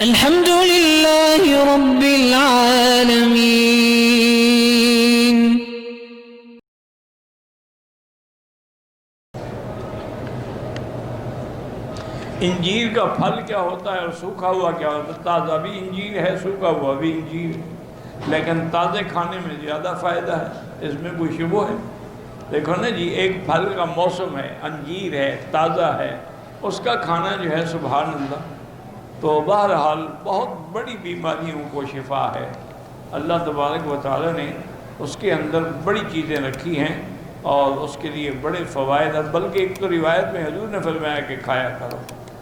الحمد لله رب العالمين. انجیر کا پھل کیا ہوتا ہے اور سوکھا ہوا کیا ہوتا ہے؟ تازہ بھی انجیر ہے، سوکھا ہوا بھی انجیر ہے، لیکن تازے کھانے میں زیادہ فائدہ ہے، اس میں کوئی شبہ ہے؟ دیکھو نا جی، ایک پھل کا موسم ہے، انجیر ہے، تازہ ہے، اس کا کھانا جو ہے سبحان اللہ، تو بہرحال بہت بڑی بیماریوں کو شفا ہے۔ اللہ تبارک و تعالی نے اس کے اندر بڑی چیزیں رکھی ہیں اور اس کے لیے بڑے فوائد ہیں، بلکہ ایک تو روایت میں حضور نے فرمایا کہ کھایا کرو،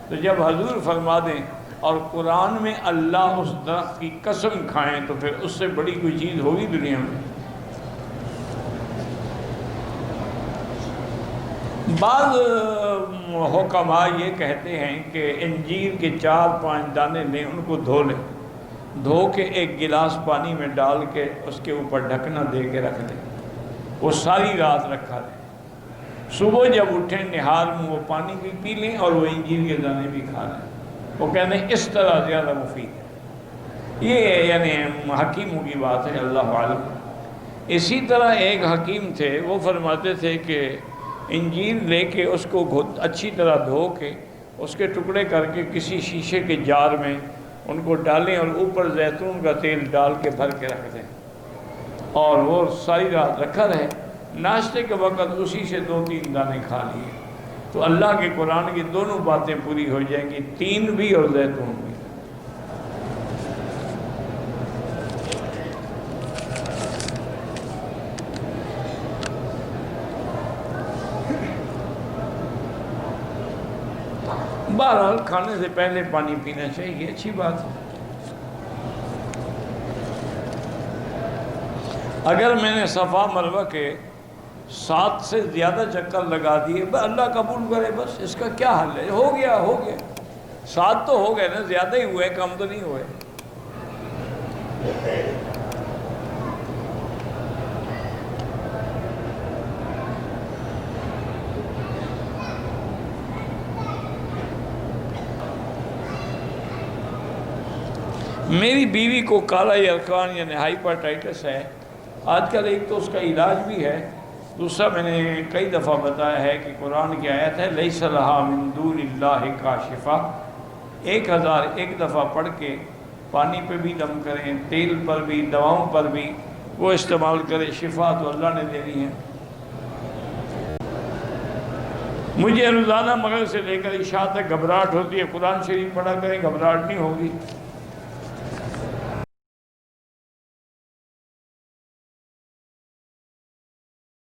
تو جب حضور فرما دیں اور قرآن میں اللہ اس درخت کی قسم کھائیں تو پھر اس سے بڑی کوئی چیز ہوگی دنیا میں؟ بعض حکماء یہ کہتے ہیں کہ انجیر کے 4-5 دانے لیں، ان کو دھو لیں، دھو کے ایک گلاس پانی میں ڈال کے اس کے اوپر ڈھکنا دے کے رکھ دیں، وہ ساری رات رکھا رہے، صبح جب اٹھیں نہار میں وہ پانی بھی پی لیں اور وہ انجیر کے دانے بھی کھا لیں۔ وہ کہتے ہیں اس طرح زیادہ مفید ہے۔ یہ یعنی حکیموں کی بات ہے، اللہ عالم۔ اسی طرح ایک حکیم تھے، وہ فرماتے تھے کہ انجیر لے کے اس کو اچھی طرح دھو کے اس کے ٹکڑے کر کے کسی شیشے کے جار میں ان کو ڈالیں اور اوپر زیتون کا تیل ڈال کے بھر کے رکھ دیں اور وہ ساری رات رکھا رہے، ناشتے کے وقت اسی سے 2-3 دانے کھا لیے تو اللہ کے قرآن کی دونوں باتیں پوری ہو جائیں گی، تین بھی اور زیتون بھی۔ بہرحال کھانے سے پہلے پانی پینا چاہیے، اچھی بات ہے۔ اگر میں نے صفا مروہ کے 7 سے زیادہ چکر لگا دیے، اللہ قبول کرے، بس اس کا کیا حل ہے؟ ہو گیا 7 تو ہو گئے نا، زیادہ ہی ہوئے، کم تو نہیں ہوئے۔ میری بیوی کو کالا یرقان یعنی ہائپرٹائٹس ہے، آج کل ایک تو اس کا علاج بھی ہے، دوسرا میں نے کئی دفعہ بتایا ہے کہ قرآن کی آیت ہے لیس لہا من دون اللہ کاشفہ، 1001 دفعہ پڑھ کے پانی پہ بھی دم کریں، تیل پر بھی، دواؤں پر بھی وہ استعمال کرے، شفا تو اللہ نے دینی ہے۔ مجھے روزانہ مغرب سے لے کر عشاء تک گھبراہٹ ہوتی ہے، قرآن شریف پڑھا کریں، گھبراہٹ نہیں ہوگی۔